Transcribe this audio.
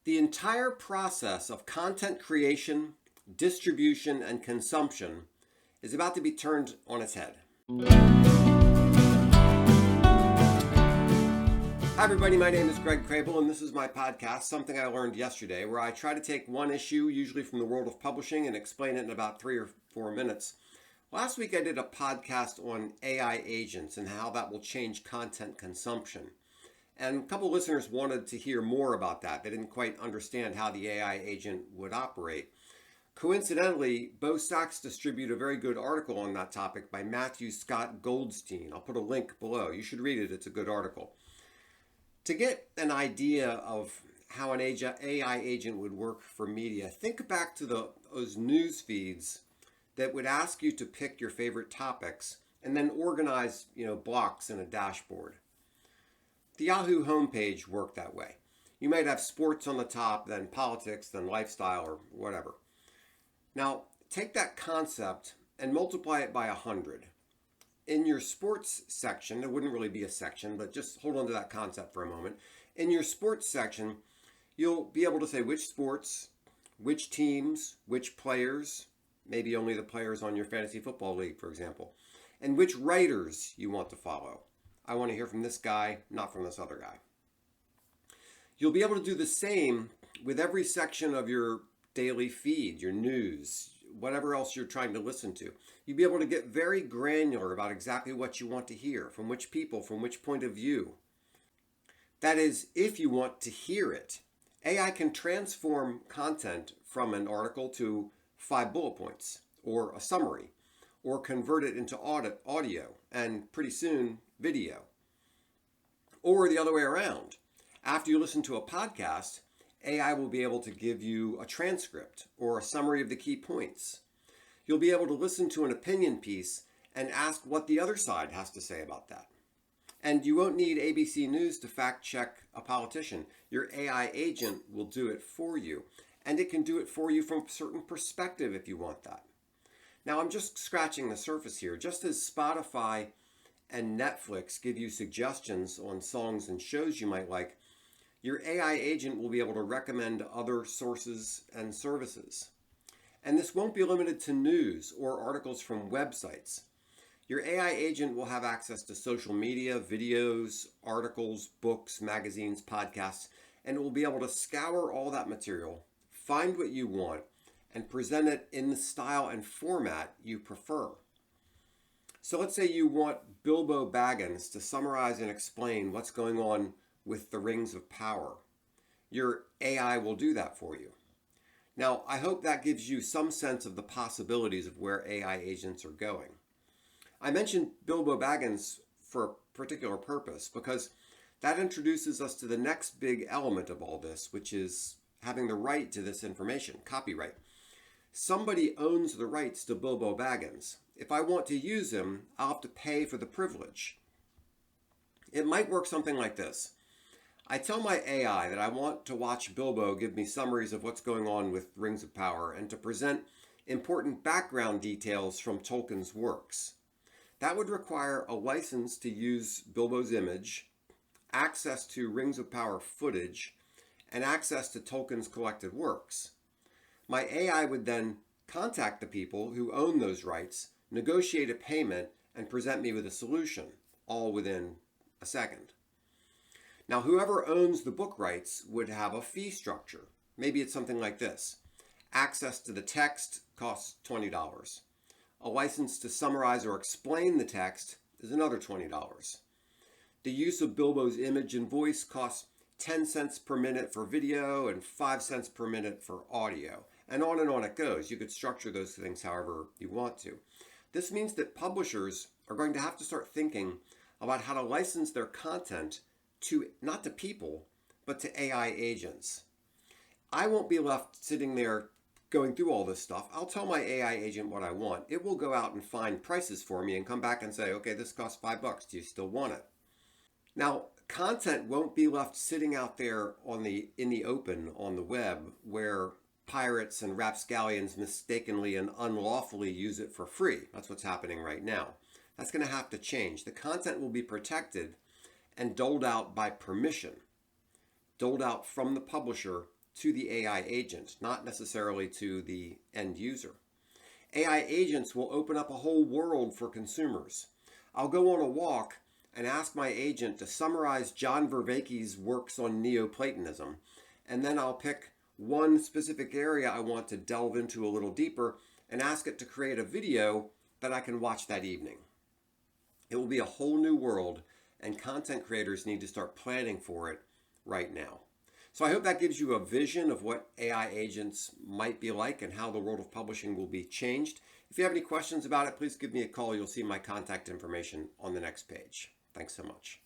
The entire process of content creation, distribution, and consumption is about to be turned on its head. Hi everybody, my name is Greg Crable and this is my podcast, Something I Learned Yesterday, where I try to take one issue, usually from the world of publishing, and explain it in about 3 or 4 minutes. Last week I did a podcast on AI agents and how that will change content consumption. And a couple listeners wanted to hear more about that. They didn't quite understand how the AI agent would operate. Coincidentally, Bo Sachs distributed a very good article on that topic by Matthew Scott Goldstein. I'll put a link below. You should read it. It's a good article. To get an idea of how an AI agent would work for media, think back to those news feeds that would ask you to pick your favorite topics and then organize, blocks in a dashboard. The Yahoo homepage worked that way. You might have sports on the top, then politics, then lifestyle, or whatever. Now, take that concept and multiply it by 100. In your sports section, it wouldn't really be a section, but just hold on to that concept for a moment. In your sports section, you'll be able to say which sports, which teams, which players, maybe only the players on your fantasy football league, for example, and which writers you want to follow. I want to hear from this guy, not from this other guy. You'll be able to do the same with every section of your daily feed, your news, whatever else you're trying to listen to. You'll be able to get very granular about exactly what you want to hear, from which people, from which point of view. That is, if you want to hear it. AI can transform content from an article to 5 bullet points, or a summary, or convert it into audio, and pretty soon, video. Or the other way around. After you listen to a podcast, AI will be able to give you a transcript or a summary of the key points. You'll be able to listen to an opinion piece and ask what the other side has to say about that. And you won't need ABC News to fact check a politician. Your AI agent will do it for you. And it can do it for you from a certain perspective if you want that. Now, I'm just scratching the surface here. Just as Spotify and Netflix give you suggestions on songs and shows you might like, your AI agent will be able to recommend other sources and services. And this won't be limited to news or articles from websites. Your AI agent will have access to social media, videos, articles, books, magazines, podcasts, and it will be able to scour all that material, find what you want, and present it in the style and format you prefer. So let's say you want Bilbo Baggins to summarize and explain what's going on with the Rings of Power. Your AI will do that for you. Now, I hope that gives you some sense of the possibilities of where AI agents are going. I mentioned Bilbo Baggins for a particular purpose because that introduces us to the next big element of all this, which is having the right to this information, copyright. Somebody owns the rights to Bilbo Baggins. If I want to use him, I'll have to pay for the privilege. It might work something like this. I tell my AI that I want to watch Bilbo give me summaries of what's going on with Rings of Power and to present important background details from Tolkien's works. That would require a license to use Bilbo's image, access to Rings of Power footage, and access to Tolkien's collected works. My AI would then contact the people who own those rights, negotiate a payment, and present me with a solution, all within a second. Now, whoever owns the book rights would have a fee structure. Maybe it's something like this. Access to the text costs $20. A license to summarize or explain the text is another $20. The use of Bilbo's image and voice costs 10 cents per minute for video and 5 cents per minute for audio. And on it goes. You could structure those things however you want to. This means that publishers are going to have to start thinking about how to license their content to, not to people, but to AI agents. I won't be left sitting there going through all this stuff. I'll tell my AI agent what I want. It will go out and find prices for me and come back and say, okay, this costs $5. Do you still want it? Now, content won't be left sitting out there in the open on the web where pirates and rapscallions mistakenly and unlawfully use it for free. That's what's happening right now. That's going to have to change. The content will be protected and doled out by permission, doled out from the publisher to the AI agent, not necessarily to the end user. AI agents will open up a whole world for consumers. I'll go on a walk and ask my agent to summarize John Vervaeke's works on Neoplatonism, and then I'll pick one specific area I want to delve into a little deeper and ask it to create a video that I can watch that evening. It will be a whole new world, and content creators need to start planning for it right now. So I hope that gives you a vision of what AI agents might be like and how the world of publishing will be changed. If you have any questions about it, please give me a call. You'll see my contact information on the next page. Thanks so much.